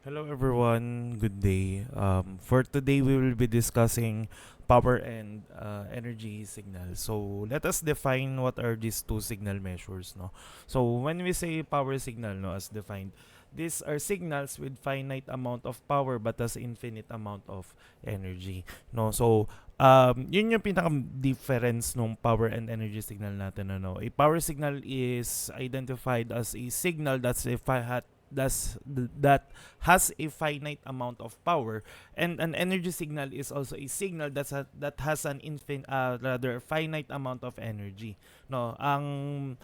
Hello everyone, good day. For today, we will be discussing power and energy signal. So let us define what are these two signal measures. No, so when we say power signal, no, as defined, these are signals with finite amount of power but has infinite amount of energy. No, so yun yung pinaka difference ng power and energy signal natin. Ano, a power signal is identified as a signal that has a finite amount of power, and an energy signal is also a signal that has an rather finite amount of energy. No, ang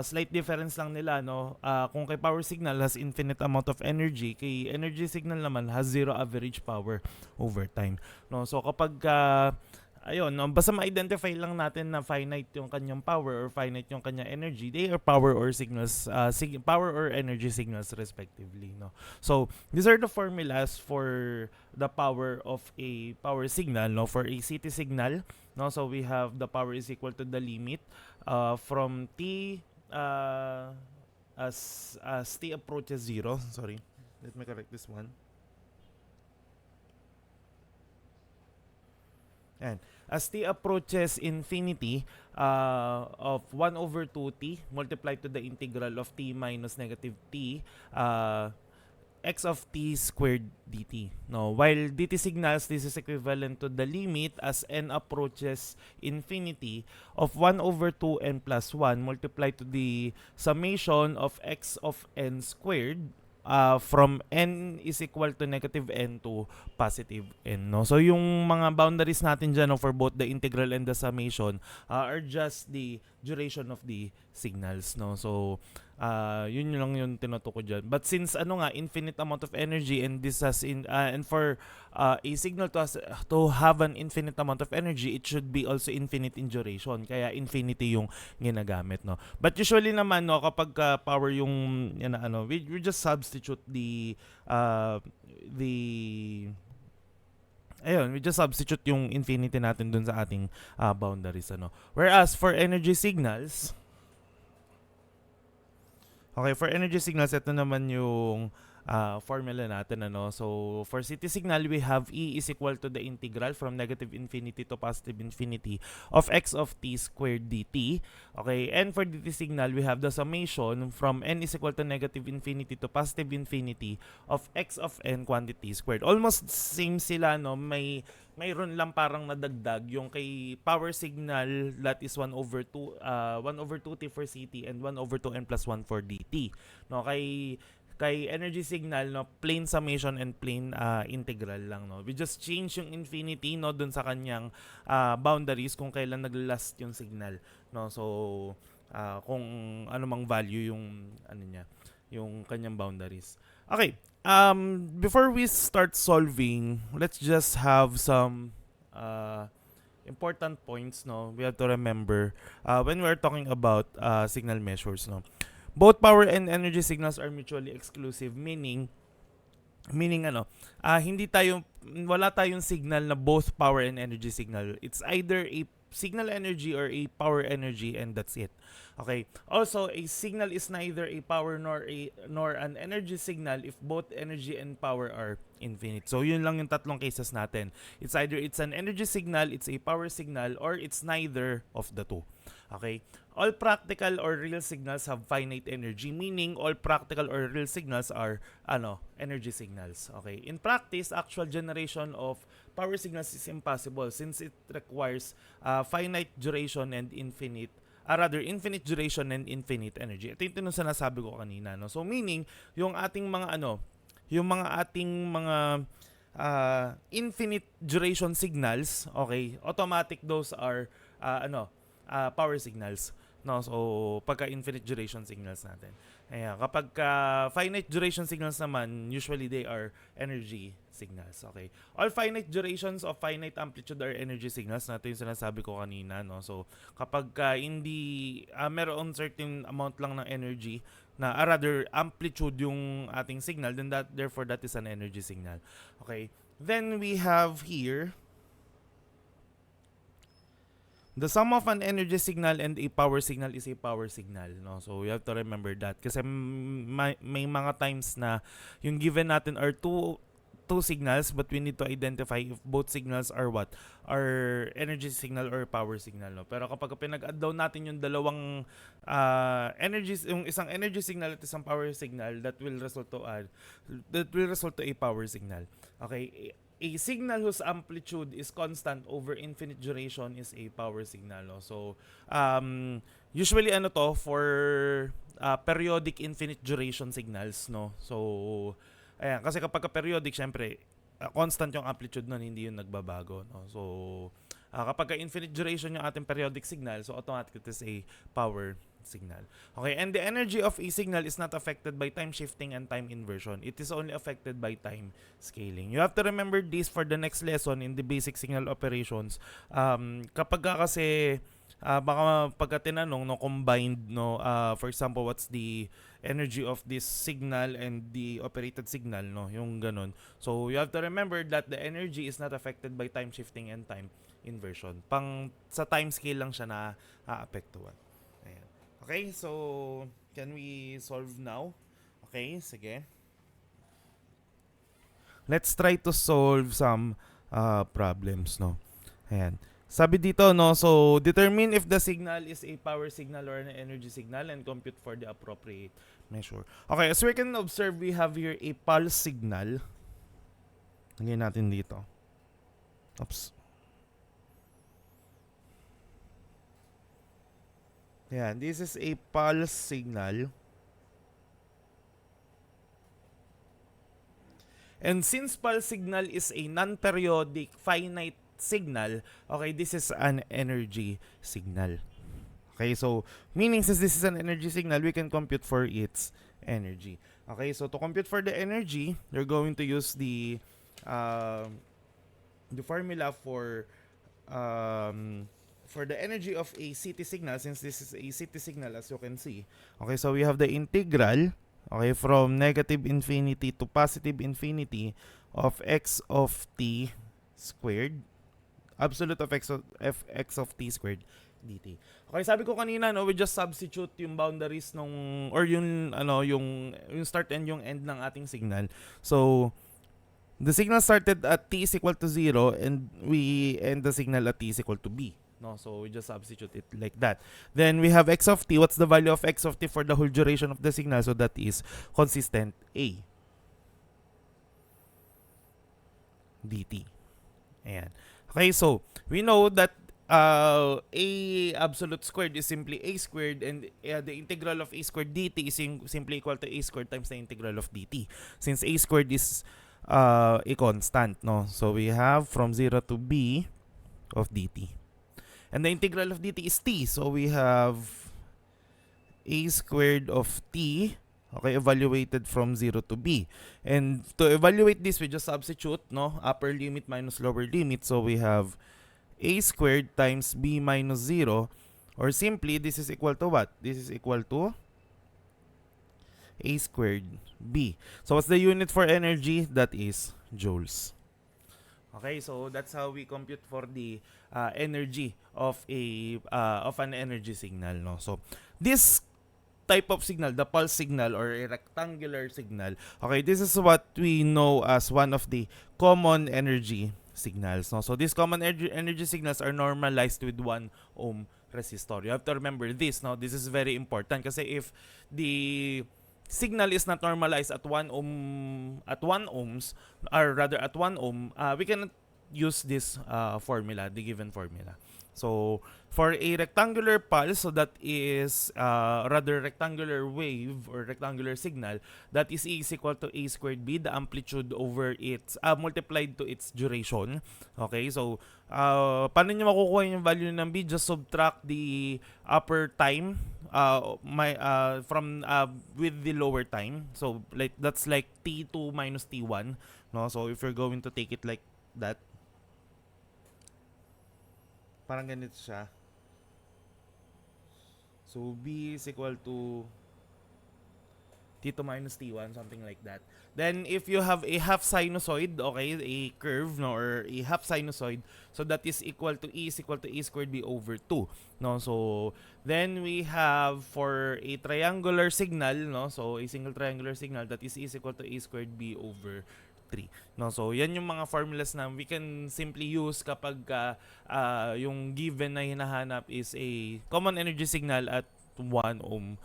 slight difference lang nila, no, kung kay power signal has infinite amount of energy, kay energy signal naman has zero average power over time. No, so kapag ayun, no, basta ma-identify lang natin na finite yung kanyang power or finite yung kanyang energy, they are power or signals, power or energy signals respectively. No? So, these are the formulas for the power of a power signal. No? For a CT signal, no? So we have the power is equal to the limit from T as T approaches zero. Sorry, let me correct this one. And as t approaches infinity, of 1 over 2t multiplied to the integral of t minus negative t, x of t squared dt. No, while dt signals, this is equivalent to the limit as n approaches infinity of 1 over 2n plus 1 multiplied to the summation of x of n squared, from n is equal to negative n to positive n. No? So yung mga boundaries natin dyan, no, for both the integral and the summation, are just the duration of the signals. No? So yun lang yung tinutuko dyan. But since ano nga, infinite amount of energy, and this has and for a signal to have an infinite amount of energy, it should be also infinite in duration. Kaya infinity yung ginagamit. No? But usually naman, no, kapag power yung yan, ano, we just substitute the ayun, we just substitute yung infinity natin dun sa ating boundaries, ano. Whereas for energy signals, okay, for energy signals, ito naman yung formula natin, ano. So, for city signal, we have E is equal to the integral from negative infinity to positive infinity of x of t squared dt. Okay, and for dt signal, we have the summation from n is equal to negative infinity to positive infinity of x of n quantity squared. Almost same sila, no. Mayroon lang parang nadagdag yung kay power signal, that is 1 over 2 1 over 2t for CT and 1 over 2n plus 1 for DT. No, kay energy signal, no, plain summation and plain integral lang, no. We just change yung infinity, no, dun sa kanyang boundaries kung kailan nag-last yung signal, no. So kung ano mang value yung ano niya, yung kanyang boundaries. Okay. Before we start solving, let's just have some important points, no, we have to remember when we're talking about signal measures, no. Both power and energy signals are mutually exclusive, meaning ano, hindi tayo wala tayong signal na both power and energy signal. It's either a signal energy or a power energy, and that's it. Okay. Also, a signal is neither a power nor an energy signal if both energy and power are infinite. So yun lang yung tatlong cases natin. It's either it's an energy signal, it's a power signal, or it's neither of the two. Okay? All practical or real signals have finite energy, meaning all practical or real signals are energy signals. Okay? In practice, actual generation of power signals is impossible since it requires finite duration and infinite duration and infinite energy. Ito yung sinasabi ko kanina, no. So meaning yung ating mga infinite duration signals, okay, automatic those are power signals. No, so pagka infinite duration signals natin. Kaya kapag finite duration signals naman, usually they are energy signals. Okay. All finite durations of finite amplitude are energy signals. Natin yung sinasabi ko kanina, no. So kapag hindi meron certain amount lang ng energy na rather amplitude yung ating signal, then therefore that is an energy signal. Okay. Then we have here The sum of an energy signal and a power signal is a power signal, no? So you have to remember that kasi may mga times na yung given natin are two signals, but we need to identify if both signals are what, are energy signal or power signal, no? Pero kapag pinag-add down natin yung dalawang energies, yung isang energy signal at isang power signal, that will result to a power signal. Okay, a signal whose amplitude is constant over infinite duration is a power signal, no? So usually ano to for periodic infinite duration signals, no? So ayan, kasi kapag periodic, syempre constant yung amplitude nun, hindi yung nagbabago, no? So kapag infinite duration yung ating periodic signal, so automatically it is a power signal. Okay, and the energy of a signal is not affected by time shifting and time inversion. It is only affected by time scaling. You have to remember this for the next lesson in the basic signal operations. Kapag kasi baka pagka tinanong, no, combined, no, for example, what's the energy of this signal and the operated signal, no, yung ganun. So you have to remember that the energy is not affected by time shifting and time inversion. Sa time scale lang siya na aapektuhan. Ayan. Okay, so can we solve now? Okay, sige. Let's try to solve some problems, no. Ayan. Sabi dito, no, so determine if the signal is a power signal or an energy signal and compute for the appropriate measure. Okay, as we can observe, we have here a pulse signal. Lagyan natin dito. Oops. Ayan, this is a pulse signal. And since pulse signal is a non-periodic finite signal, okay, this is an energy signal. Okay, so meaning since this is an energy signal, we can compute for its energy. Okay, so to compute for the energy, you're going to use the formula for the energy of a CT signal, since this is a CT signal, as you can see. Okay, so we have the integral, okay, from negative infinity to positive infinity of x of t squared, absolute of x of t squared dt. Okay, sabi ko kanina, no, we just substitute yung boundaries nung, or yung start and yung end ng ating signal. So the signal started at t is equal to 0 and we end the signal at t is equal to b. No, so we just substitute it like that. Then we have x of t. What's the value of x of t for the whole duration of the signal? So that is consistent a dt. Ayan. Okay, so we know that a absolute squared is simply a squared, and the integral of a squared dt is simply equal to a squared times the integral of dt, since a squared is a constant, no? So we have from 0 to b of dt. And the integral of dt is t. So we have a squared of t, okay, evaluated from 0 to b. And to evaluate this, we just substitute, no, upper limit minus lower limit. So we have a squared times b minus 0, or simply this is equal to what? This is equal to a squared b. So what's the unit for energy? That is joules. Okay, so that's how we compute for the energy of an energy signal, no? So this type of signal, the pulse signal or a rectangular signal, okay, this is what we know as one of the common energy signals, no? So these common energy signals are normalized with 1 ohm resistor. You have to remember this, no? This is very important kasi if the signal is not normalized at 1 ohms, or rather at 1 ohm, we cannot use this formula, the given formula. So for a rectangular pulse, so that is rather rectangular wave or rectangular signal, that is E is equal to a squared b, the amplitude over its multiplied to its duration. Okay, so paano nyo makukuha yung value ng b? Just subtract the upper time from with the lower time. So like that's like t2 minus t1, no? So if you're going to take it like that, parang ganito siya. So b is equal to T2 minus T1, something like that. Then if you have a half sinusoid, okay, a curve, no, or a half sinusoid, so that is equal to E squared B over 2, no? So then we have for a triangular signal, no, so a single triangular signal, that is equal to A squared B over 3. No, so yan yung mga formulas na we can simply use kapag yung given na hinahanap is a common energy signal at 1 ohm,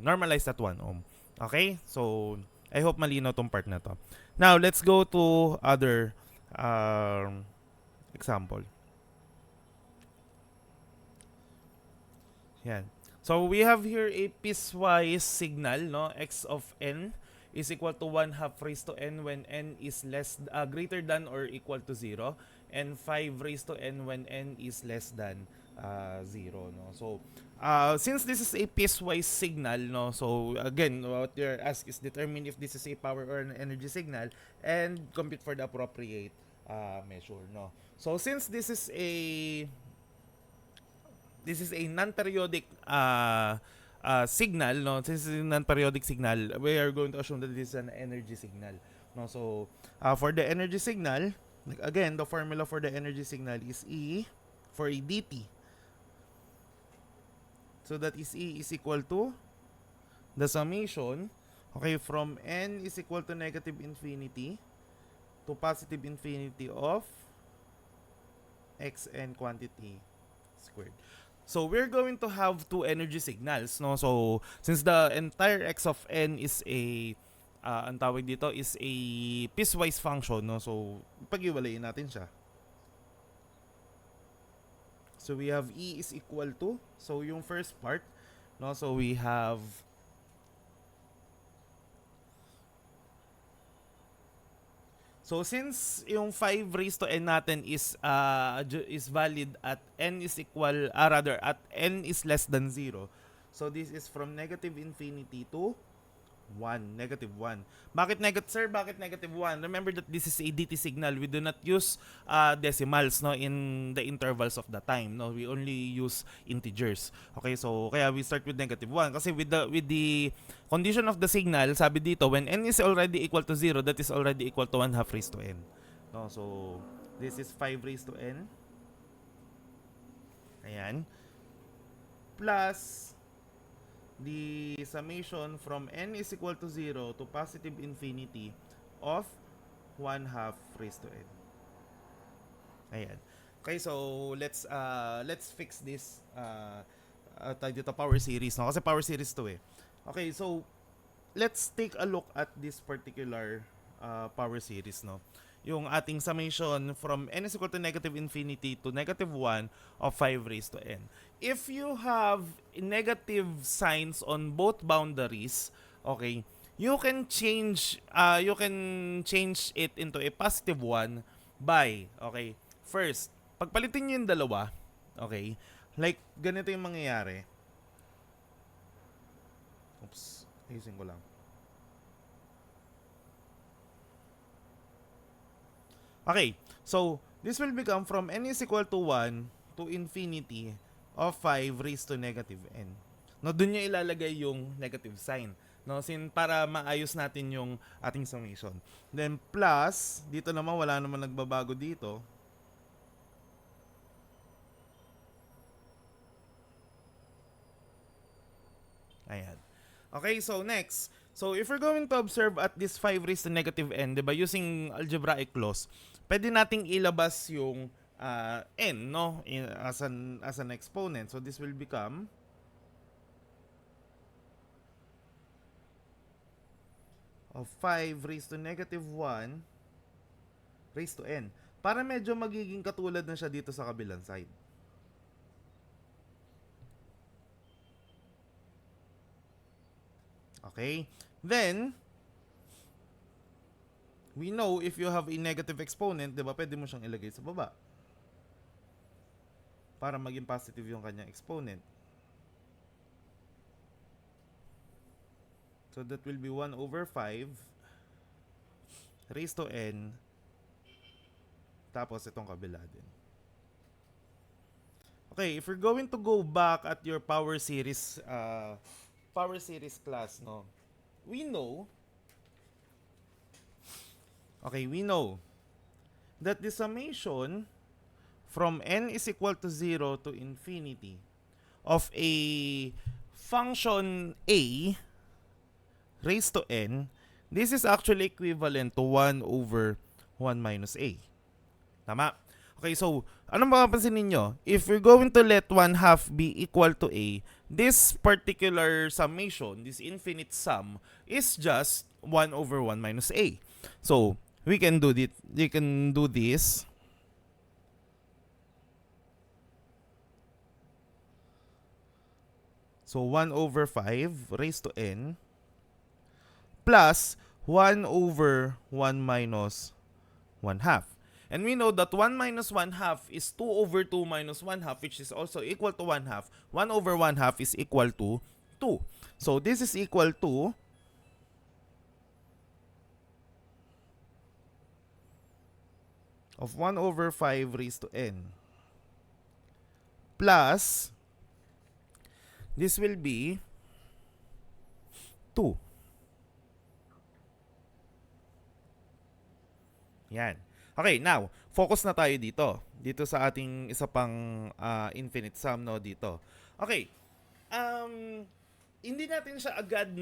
normalized at 1 ohm. Okay? So, I hope malinaw tong part na to. Now, let's go to other example. Yan. So, we have here a piecewise signal, no? X of n is equal to 1 half raised to n when n is greater than or equal to 0, and 5 raised to n when n is less than 0, no? So, since this is a piecewise signal, no, so again, what you're asked is determine if this is a power or an energy signal and compute for the appropriate measure, no. So since this is a non-periodic signal, no, since it's a non-periodic signal, we are going to assume that this is an energy signal, no. So for the energy signal, again, the formula for the energy signal is E for a dt. So that is E is equal to the summation, okay, from n is equal to negative infinity to positive infinity of xn quantity squared. So we're going to have two energy signals, no? So since the entire x of n is a ang tawag dito is a piecewise function, no? So pag-iwalayin natin siya. So we have E is equal to, so yung first part, no? So we have So since yung 5 raised to n natin is valid at n is equal rather at n is less than 0. So this is from negative infinity to 1, negative 1. Bakit negative 1? Remember that this is a DT signal. We do not use decimals, no, in the intervals of the time, no. We only use integers. Okay, so kaya we start with negative 1 kasi with the condition of the signal, sabi dito when n is already equal to 0, that is already equal to 1 half raised to n. No, so this is 5 raised to n. Ayan. Plus the summation from n is equal to 0 to positive infinity of 1 half raised to n. Ayan. Okay, so let's fix this tayo dito power series, no? Kasi power series to eh. Okay, so let's take a look at this particular power series, no? Yung ating summation from n is equal to negative infinity to negative 1 of 5 raised to n. If you have negative signs on both boundaries, okay, you can change it into a positive one by, okay, first, pagpalitin niyo yung dalawa, okay, like ganito yung mangyayari. Oops, ayusin ko lang. Okay, so this will become from n is equal to 1 to infinity of 5 raised to negative n. No, dun nyo ilalagay yung negative sign. No, para maayos natin yung ating summation. Then plus, dito naman wala naman nagbabago dito. Ayan. Okay, so next. So if we're going to observe at this 5 raised to negative n, diba, using algebraic laws, pwede nating ilabas yung n, no, as an exponent. So this will become of 5 raised to negative 1 raised to n. Para medyo magiging katulad na siya dito sa kabilang side. Okay? Then, we know if you have a negative exponent, diba, pwede mo siyang ilagay sa baba. Para maging positive yung kanyang exponent. So that will be 1 over 5 raised to n. Tapos itong kabila din. Okay, if we're going to go back at your power series class, no, we know, okay, we know that the summation from n is equal to 0 to infinity of a function a raised to n, this is actually equivalent to 1 over 1 minus a. Tama? Okay, so, ano mapapansin ninyo? If we're going to let 1 half be equal to a, this particular summation, this infinite sum, is just 1 over 1 minus a. So, we can do this. So, 1 over 5 raised to n plus 1 over 1 minus 1 half. And we know that 1 minus 1 half is 2 over 2 minus 1 half, which is also equal to 1 half. 1 over 1 half is equal to 2. So this is equal to of 1 over 5 raised to n plus this will be 2. Yan. Okay, now, focus na tayo dito. Dito sa ating isa pang infinite sum, no, dito. Okay. Hindi natin siya agad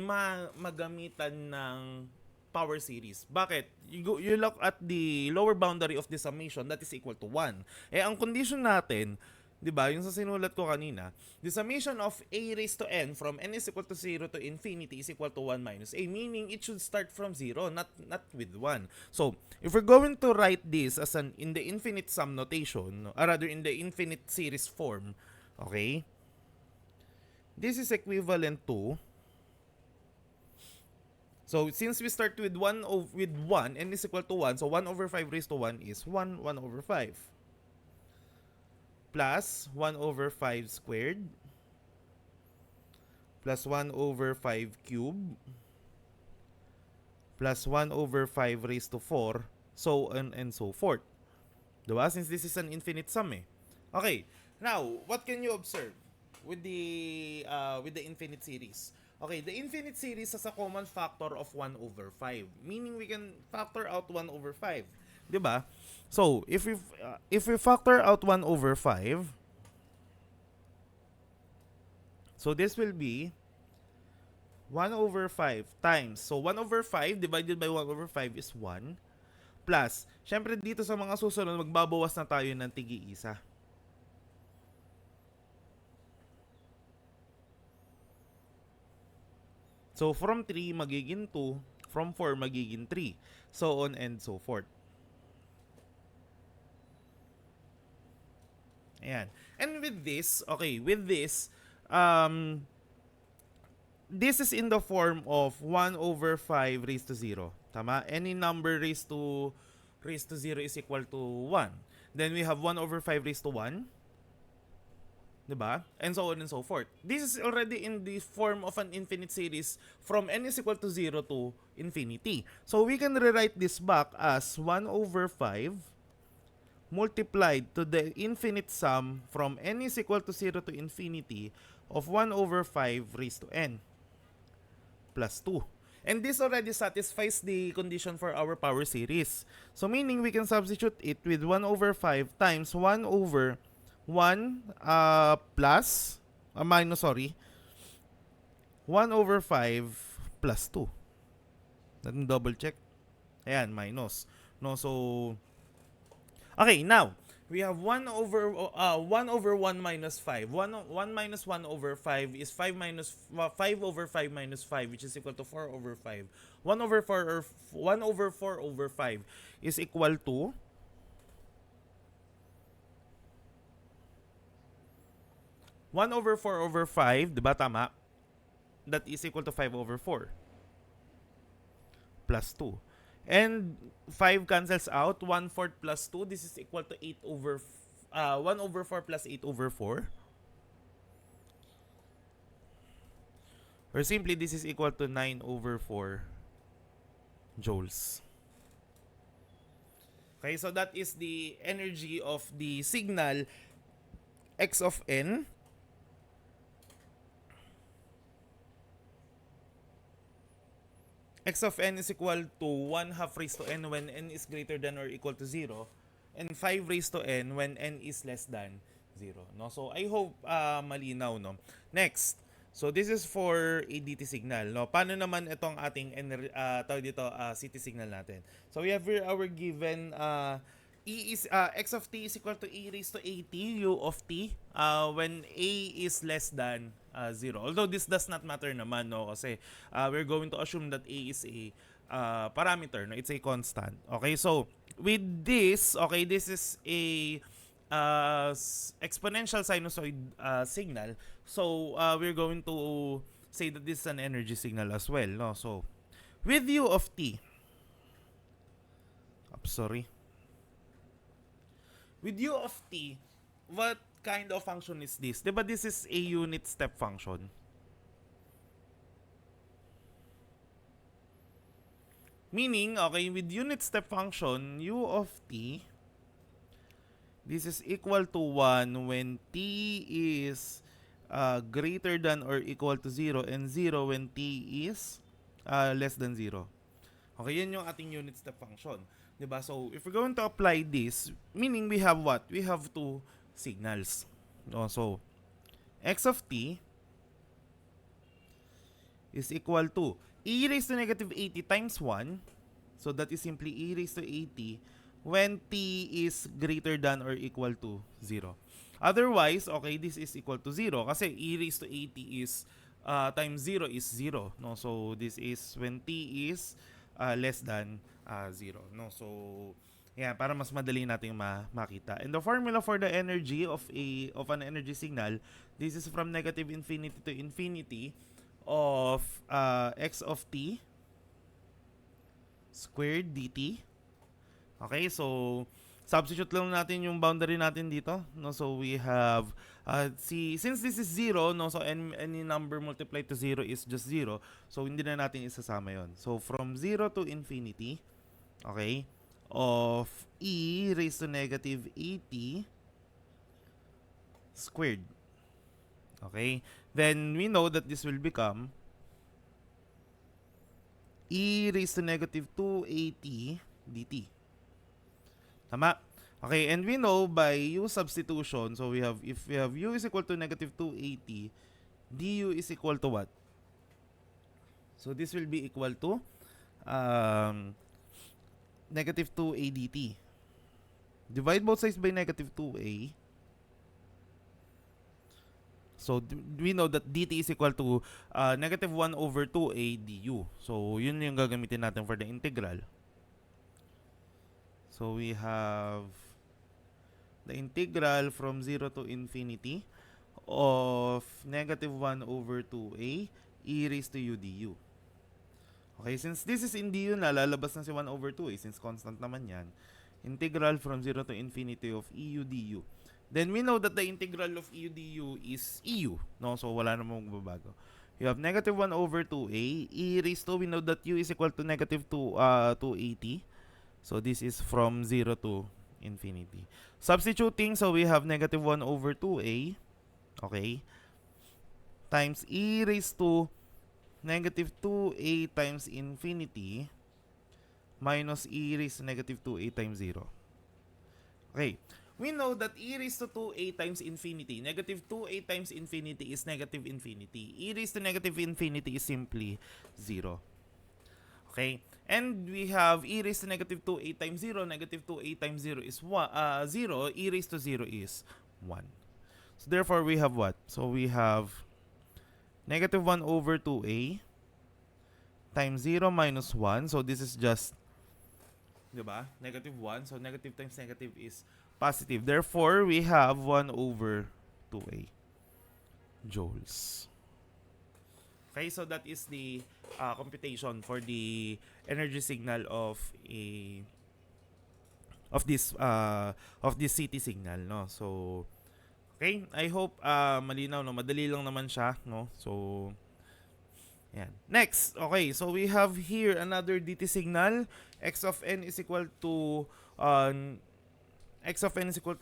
magamitan ng power series. Bakit? You look at the lower boundary of the summation, that is equal to 1. Eh, ang condition natin, di ba, yung sa sinulat ko kanina, the summation of a raised to n from n is equal to 0 to infinity is equal to 1 minus a, meaning it should start from 0, not with 1. So, if we're going to write this as in the infinite sum notation, or rather in the infinite series form, okay, this is equivalent to, so since we start with 1 n is equal to 1, so 1 over 5 raised to 1 is 1 over 5. Plus 1 over 5 squared plus 1 over 5 cubed plus 1 over 5 raised to 4, so on and so forth. Diba? Since this is an infinite sum eh. Okay, now, what can you observe with the infinite series? Okay, the infinite series has a common factor of 1 over 5, meaning we can factor out 1 over 5. Diba? So, if we factor out 1 over 5, so this will be 1 over 5 times. So, 1 over 5 divided by 1 over 5 is 1. Plus, syempre dito sa mga susunod, magbabawas na tayo ng tigi-isa. So, from 3 magiging 2, from 4 magiging 3, so on and so forth. Ayan. And with this, okay, this is in the form of 1 over 5 raised to 0. Tama? Any number raised to 0 is equal to 1. Then we have 1 over 5 raised to 1. Diba? And so on and so forth. This is already in the form of an infinite series from n is equal to 0 to infinity. So we can rewrite this back as 1 over 5 multiplied to the infinite sum from n is equal to 0 to infinity of 1 over 5 raised to n plus 2. And this already satisfies the condition for our power series. So meaning we can substitute it with 1 over 5 times 1 over 1 plus, minus, sorry, 1 over 5 plus 2. Natin double check. Ayan, minus. No, so, okay, now, we have 1 over 1 minus 5. 1 minus 1 over 5 is 5 over 5 minus 5, which is equal to 4 over 5. 1 over 4 over 5 is equal to 1 over 4 over 5, diba tama? That is equal to 5 over 4 plus 2. And 5 cancels out. 1/4 plus 2. This is equal to 8 over 1 over 4 plus 8 over 4. Or simply, this is equal to 9 over 4 joules. Okay, so that is the energy of the signal x of n. x of n is equal to 1 half raised to n when n is greater than or equal to 0, and 5 raised to n when n is less than 0. No? So I hope malinaw. No? Next, so this is for ADT signal. No? Paano naman itong ating tawag dito, CT signal natin? So we have here our given x of t is equal to e raised to at u of t when a is less than 0. Although this does not matter naman, no, kasi we're going to assume that a is a parameter, no, it's a constant. Okay, so with this, okay, this is a exponential sinusoid signal. So we're going to say that this is an energy signal as well, no. So with u of t, sorry. With u of t, what kind of function is this? Diba this is a unit step function? Meaning, okay, with unit step function, u of t, this is equal to 1 when t is greater than or equal to 0 and 0 when t is less than 0. Okay, yan yung ating unit step function. Diba? So, if we're going to apply this, meaning we have what? We have two signals. No, so, x of t is equal to e raised to negative 80 times 1. So, that is simply e raised to 80 when t is greater than or equal to 0. Otherwise, okay, this is equal to 0 kasi e raised to 80 is times 0 is 0. No? So, this is when t is less than 0. No? So, yeah, para mas madali nating makita. And the formula for the energy of an energy signal, this is from negative infinity to infinity of x of t squared dt. Okay, so substitute lang natin yung boundary natin dito. No, so we have since this is 0, no, so any number multiplied to 0 is just 0. So hindi na natin isasama 'yon. So from 0 to infinity, okay, of e raised to negative 80 squared. Okay? Then we know that this will become e raised to negative 280 dt. Tama? Okay, and we know by u substitution, so if we have u is equal to negative 280, du is equal to what? So this will be equal to negative 2a dt. Divide both sides by negative 2a. So we know that dt is equal to negative 1 over 2a du. So yun yung gagamitin natin for the integral. So we have the integral from 0 to infinity of negative 1 over 2a e raised to u du. Okay, since this is in du na, lalabas na si 1 over 2a since constant naman yan. Integral from 0 to infinity of eu du. Then we know that the integral of eu du is eu. No? So wala namang magbabago. You have negative 1 over 2a. E raised to, we know that u is equal to negative 280. So this is from 0 to infinity. Substituting, so we have negative 1 over 2a. Okay. Times e raised to negative 2a times infinity minus e raised to negative 2a times 0. Okay. We know that e raised to 2a times infinity, negative 2a times infinity is negative infinity. E raised to negative infinity is simply 0. Okay? And we have e raised to negative 2a times 0. Negative 2a times 0 is 0. E raised to 0 is 1. So therefore, we have what? So we have negative 1 over 2a times 0 minus 1. So this is just, diba? Negative 1. So negative times negative is positive. Therefore, we have 1 over 2a joules. Okay, so that is the computation for the energy signal of this CT signal, no. So okay, I hope malinaw, no, madali lang naman siya, no. So yan. Next, okay, so we have here another DT signal. X of n is equal to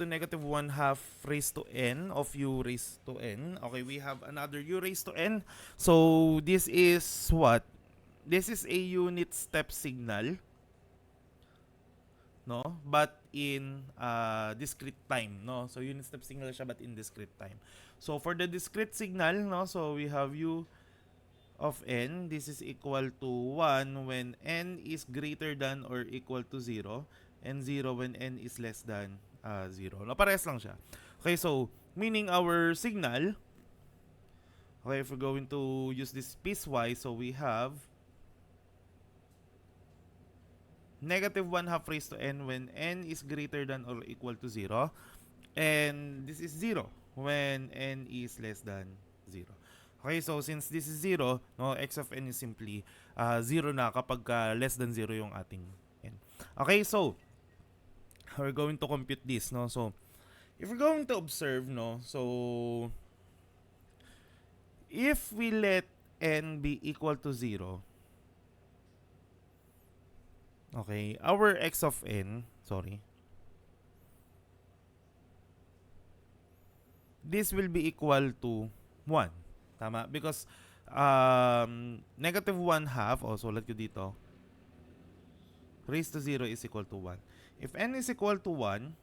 negative 1 half raised to n of u raised to n. Okay, we have another u raised to n. So this is what? this is a unit step signal, no? But in discrete time, no? So unit step signal siya but in discrete time. So for the discrete signal, no? So we have u of n, this is equal to 1 when n is greater than or equal to 0 and 0 when n is less than 0. No, parehas lang siya. Okay, so meaning our signal, okay, if we're going to use this piecewise, so we have negative 1 half raised to n when n is greater than or equal to 0, and this is 0 when n is less than 0. Okay, so since this is 0, no, x of n is simply 0 na kapag less than 0 yung ating n. Okay, so we're going to compute this, no? So if we're going to observe, no, so if we let n be equal to 0, okay, our x of n, sorry, this will be equal to 1. Tama? Because negative 1 half, so sulat ko dito, raised to 0 is equal to 1. If n is equal to 1,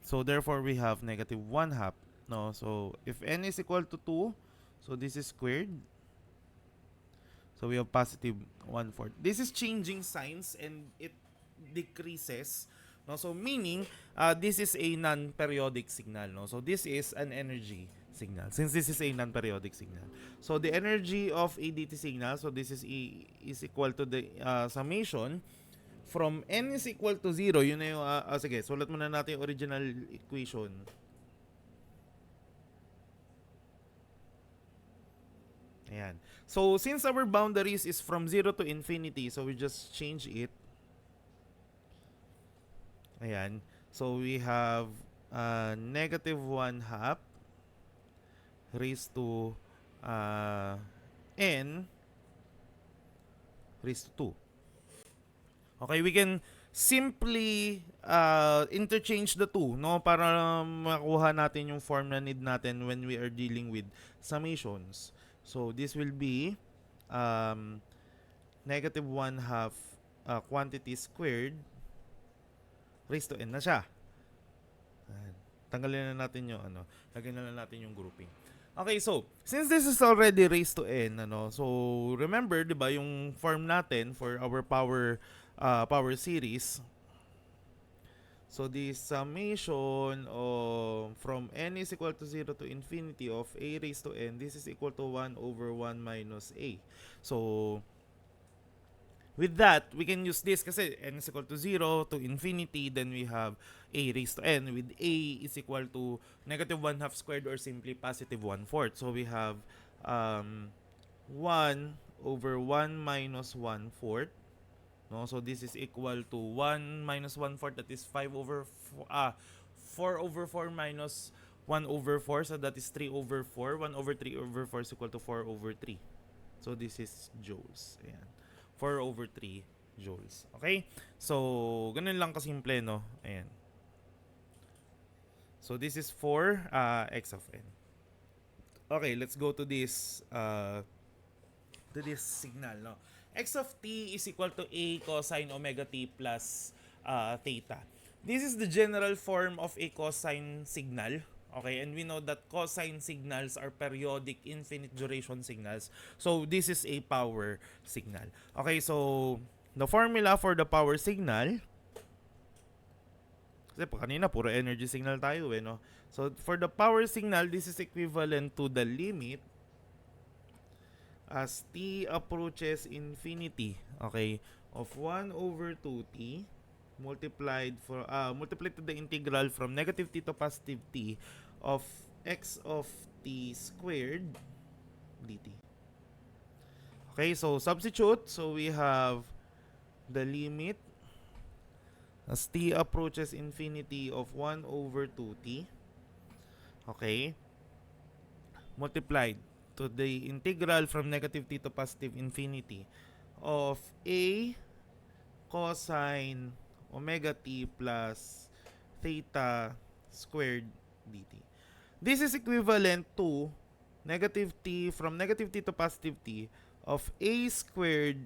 so therefore we have negative 1 half. No? So if n is equal to 2, so this is squared. So we have positive 1/4. This is changing signs and it decreases. No? So meaning, this is a non-periodic signal. No? So this is an energy signal. Since this is a non-periodic signal. So the energy of a DT signal, so this is equal to the summation from n is equal to 0. Yun na yung, sige, sulat muna natin yung original equation. Ayan. So since our boundaries is from 0 to infinity, so we just change it. Ayan. So we have negative 1 half raised to n raised to 2. Okay, we can simply interchange the two, no, para makuha natin yung form na need natin when we are dealing with summations. So this will be negative 1 half quantity squared raised to n na siya. Tanggalin na natin yung lagyan na lang natin yung grouping. Okay, so since this is already raised to n, so remember, 'di ba, yung form natin for our power series. So the summation of from n is equal to 0 to infinity of a raised to n, this is equal to 1 over 1 minus a. So with that, we can use this kasi n is equal to 0 to infinity, then we have a raised to n with a is equal to negative 1 half squared or simply positive 1/4. So we have 1 over 1 minus 1/4. No, so this is equal to 1 minus 1/4, that is 4 over 4 minus 1 over 4, so that is 3 over 4. 1 over 3 over 4 is equal to 4 over 3. So this is joules. Ayan. 4 over 3 joules. Okay? So, ganun lang kasimple, no? Ayan. So this is for x of n. Okay, let's go to this signal, no? X of t is equal to a cosine omega t plus theta. This is the general form of a cosine signal. Okay, and we know that cosine signals are periodic infinite duration signals. So this is a power signal. Okay, so the formula for the power signal, kasi po kanina puro energy signal tayo no? So for the power signal, this is equivalent to the limit as t approaches infinity, okay, of 1 over 2t multiplied to the integral from negative t to positive t of x of t squared dt. Okay, so substitute. So we have the limit as t approaches infinity of 1 over 2t, okay, multiplied to the integral from negative t to positive infinity of a cosine omega t plus theta squared dt. This is equivalent to negative t, from negative t to positive t of a squared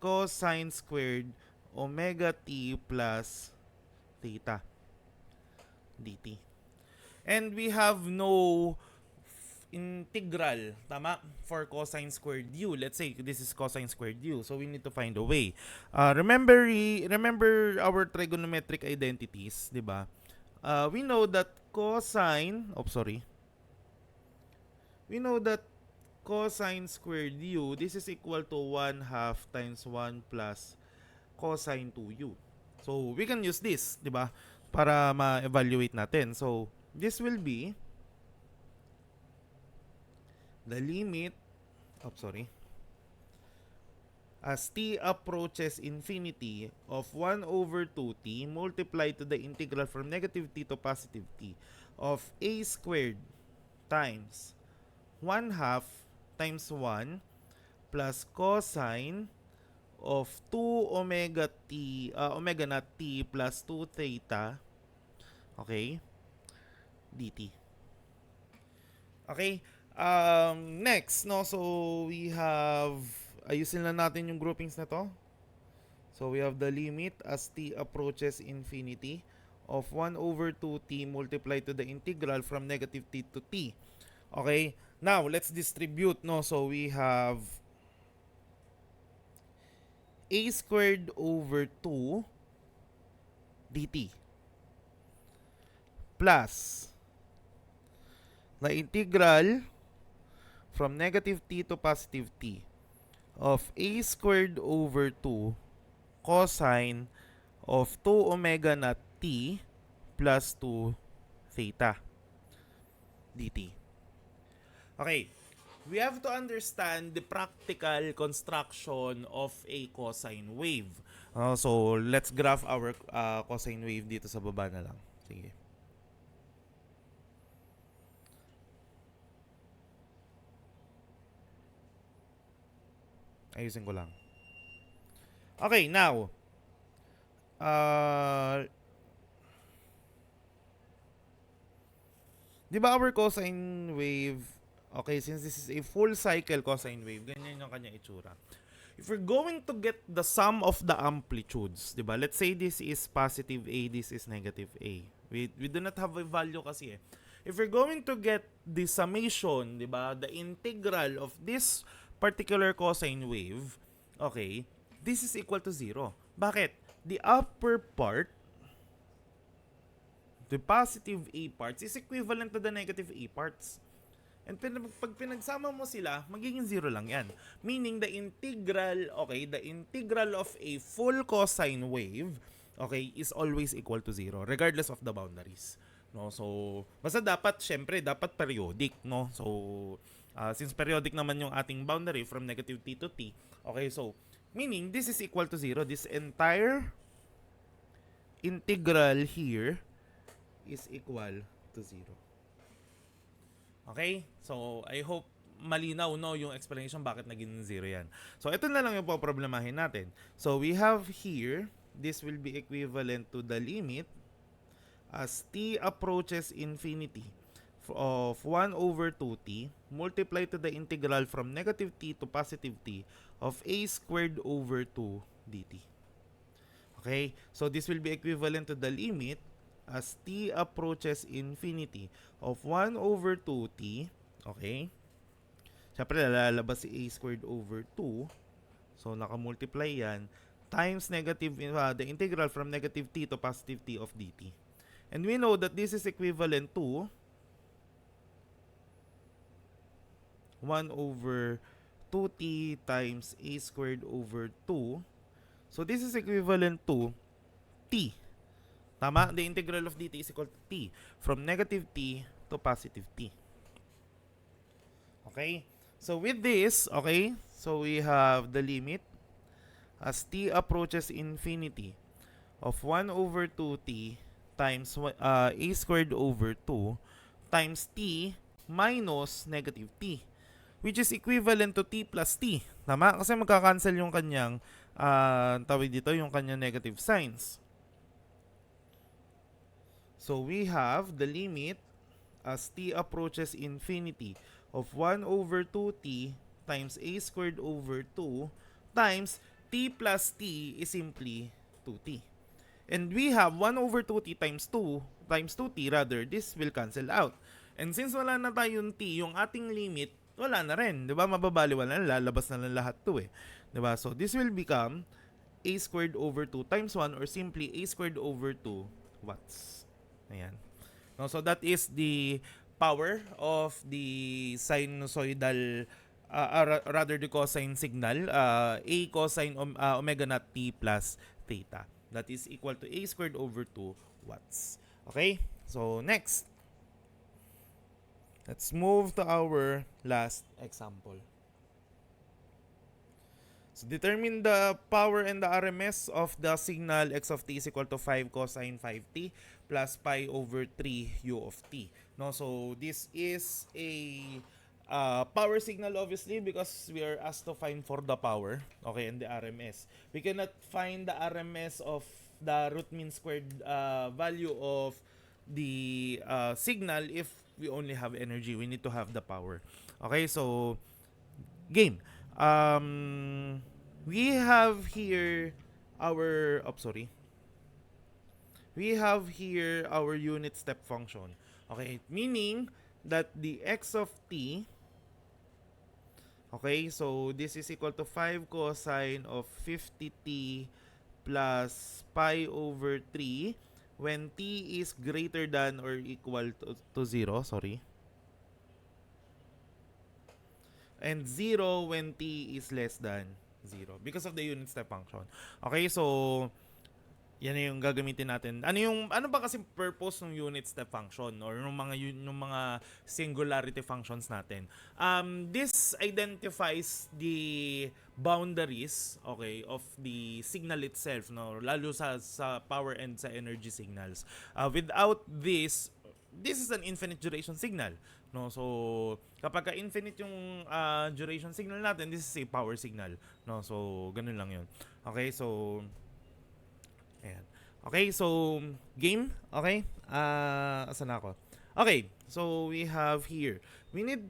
cosine squared omega t plus theta dt. And we have no integral, tama, for cosine squared u. Let's say this is cosine squared u. So we need to find a way. Remember our trigonometric identities, di ba? We know that we know that cosine squared u, this is equal to 1 half times 1 plus cosine 2u. So we can use this, di ba? Para ma-evaluate natin. So this will be the limit, as t approaches infinity of 1 over 2t multiplied to the integral from negative t to positive t of a squared times 1 half times 1 plus cosine of 2 omega t, omega naught t plus 2 theta, okay, dt. Okay? Next, no, so we have, ayusin lang natin yung groupings na to. So we have the limit as t approaches infinity of 1 over 2t multiplied to the integral from negative t to t. Okay? Now, let's distribute, no? So we have a squared over 2 dt plus the integral from negative t to positive t of a squared over 2 cosine of 2 omega naught t plus 2 theta dt. Okay, we have to understand the practical construction of a cosine wave. So, let's graph our cosine wave dito sa baba na lang. Sige. Ayusin ko lang. Okay, now. Di ba our cosine wave, okay, since this is a full cycle cosine wave, ganyan yung kanya itsura. If we're going to get the sum of the amplitudes, di ba? Let's say this is positive A, this is negative A. We do not have a value kasi eh. If we're going to get the summation, di ba, the integral of this particular cosine wave, okay, this is equal to 0. Bakit? The upper part, the positive A parts, is equivalent to the negative A parts. And pag pinagsama mo sila, magiging 0 lang yan. Meaning the integral, okay, the integral of a full cosine wave, okay, is always equal to 0 regardless of the boundaries. No, so basta dapat syempre dapat periodic, no? So since periodic naman yung ating boundary from negative t to t, okay, so meaning this is equal to 0. This entire integral here is equal to 0. Okay? So, I hope malinaw, no, yung explanation bakit naging 0 yan. So, ito na lang yung poproblemahin natin. So, we have here, this will be equivalent to the limit as t approaches infinity of 1 over 2t multiplied to the integral from negative t to positive t of a squared over 2 dt. Okay? So, this will be equivalent to the limit as t approaches infinity of 1 over 2t, okay? Siyempre, lalabas si a squared over 2. So, nakamultiply yan times negative, the integral from negative t to positive t of dt. And we know that this is equivalent to 1 over 2t times a squared over 2. So, this is equivalent to t. Tama? The integral of dt is equal to t from negative t to positive t. Okay? So, with this, okay, so we have the limit as t approaches infinity of 1 over 2t times a squared over 2 times t minus negative t, which is equivalent to t plus t. Tama? Kasi magkakancel yung kanyang, tawag dito, yung kanyang negative signs. So we have the limit as t approaches infinity of 1 over 2t times a squared over 2 times t plus t is simply 2t. And we have 1 over 2t times 2 times 2t rather, this will cancel out. And since wala na tayong t, yung ating limit, wala na rin. Diba? Mababaliwala na, lalabas na lang lahat to eh. Diba? So this will become a squared over 2 times 1 or simply a squared over 2 watts. Ayan. No, so that is the power of the sinusoidal rather the cosine signal, a cosine omega naught t plus theta. That is equal to a squared over 2 watts. Okay? So next, let's move to our last example. So determine the power and the RMS of the signal x of t is equal to 5 cosine 5t plus pi over 3 u of t. No, so this is a power signal obviously because we are asked to find for the power, okay, and the RMS. We cannot find the RMS of the root mean squared value of the signal if we only have energy. We need to have the power. Okay, so game. We have here our we have here our unit step function. Okay, meaning that the x of t, okay, so this is equal to 5 cosine of 50t plus pi over 3 when t is greater than or equal to 0, sorry. And 0 when t is less than 0 because of the unit step function. Okay, so yan na yung gagamitin natin. Ano ba kasi purpose ng unit step function or yung mga singularity functions natin? This identifies the boundaries, okay, of the signal itself, no, lalo sa power and sa energy signals. Without this is an infinite duration signal, no? So kapag ka infinite yung duration signal natin, this is a power signal, no? So ganun lang yun. Okay, so ayan. Okay, so game, okay? Asan na ako? Okay, so we have here. We need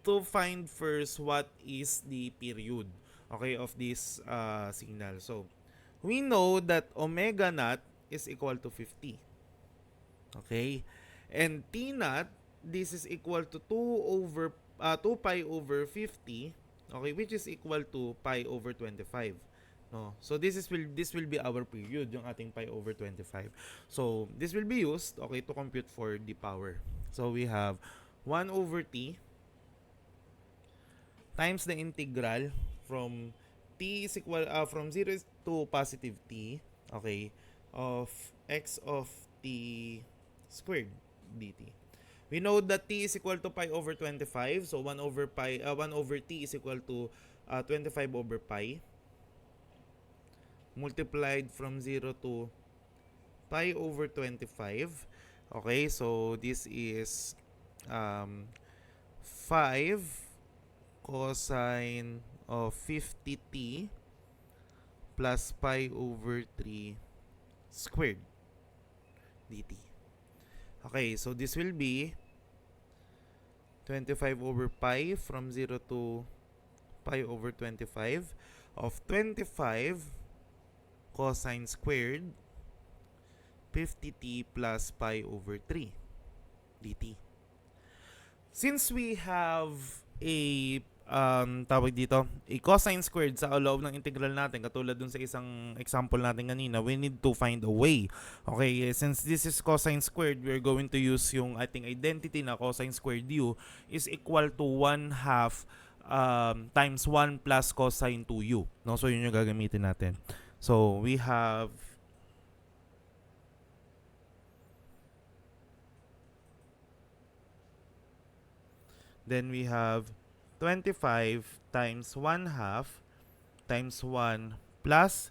to find first what is the period, okay, of this signal. So we know that omega naught is equal to 50. Okay? And T naught, this is equal to 2 pi over 50, okay, which is equal to pi over 25. No. So this will be our period, yung ating pi over 25. So this will be used, okay, to compute for the power. So we have 1 over t times the integral from t is equal from 0 to positive t, okay, of x of t squared dt. We know that t is equal to pi over 25, so 1 over t is equal to 25 over pi multiplied from 0 to pi over 25. Okay, so this is 5 cosine of 50t plus pi over 3 squared dt. Okay, so this will be 25 over pi from 0 to pi over 25 of 25 cosine squared 50t plus pi over 3 dt. Since we have a tawag dito, a cosine squared sa loob ng integral natin, katulad dun sa isang example natin kanina, we need to find a way. Okay, since this is cosine squared, we're going to use yung ating identity na cosine squared u is equal to 1/2 times 1 plus cosine 2u. No? So yun yung gagamitin natin. So we have then we have 25 times 1/2 times 1 plus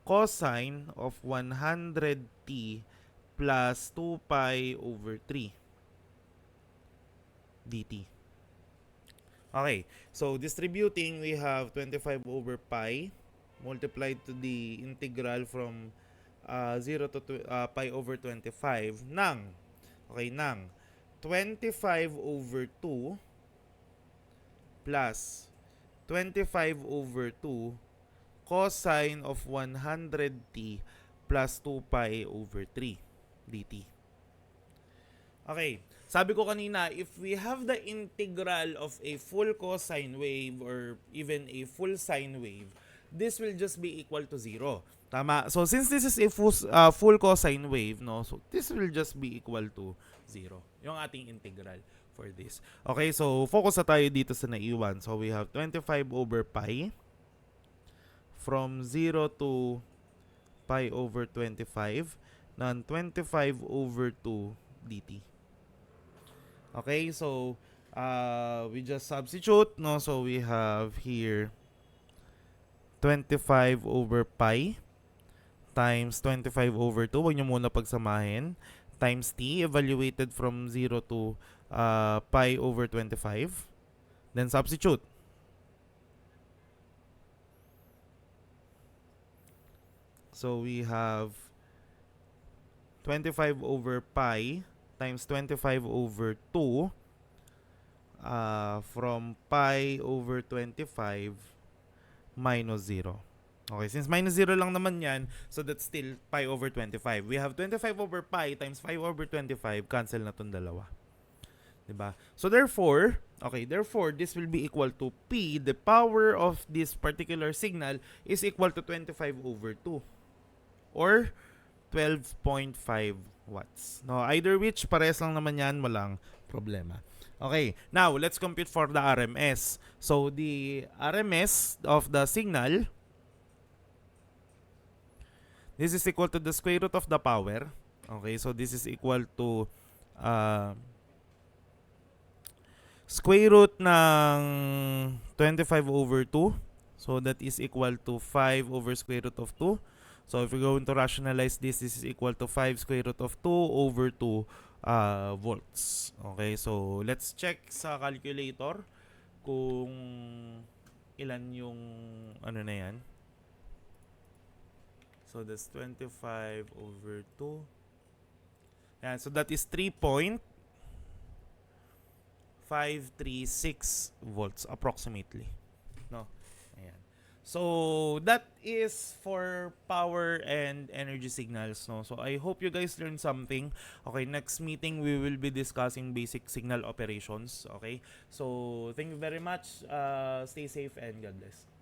cosine of 100t plus 2 pi over 3 dt. Okay, so distributing, we have 25 over pi multiplied to the integral from 0 to pi over 25 ng 25 over 2 plus 25 over 2 cosine of 100t plus 2 pi over 3 dt. Okay, sabi ko kanina, if we have the integral of a full cosine wave or even a full sine wave, this will just be equal to 0. Tama? So since this is a full cosine wave, no, so this will just be equal to 0. Yung ating integral for this. Okay, so focus na tayo dito sa naiwan. So we have 25 over pi from 0 to pi over 25 ng 25 over 2 dt. Okay, so we just substitute, no? So we have here 25 over pi times 25 over 2. Huwag nyo muna pagsamahin. Times t, evaluated from 0 to pi over 25. Then substitute. So we have 25 over pi times 25 over 2 from pi over 25 minus 0. Okay, since minus 0 lang naman yan, so that's still pi over 25. We have 25 over pi times 5 over 25. Cancel na itong dalawa. Diba? So therefore, this will be equal to P, the power of this particular signal is equal to 25 over 2. Or 12.5 watts. No, either which, parehas lang naman yan, walang problema. Okay, now let's compute for the RMS. So the RMS of the signal, this is equal to the square root of the power. Okay, so this is equal to square root ng 25 over 2. So that is equal to 5 over square root of 2. So if we're going to rationalize this is equal to 5 square root of 2 over 2 volts. Okay, so let's check sa calculator kung ilan yung ano na yan. So that's 25 over 2. Yan, so that is 3.536 volts approximately. No? Ayan. So that is for power and energy signals, no? So I hope you guys learned something. Okay, next meeting we will be discussing basic signal operations, okay? So thank you very much. Stay safe and God bless.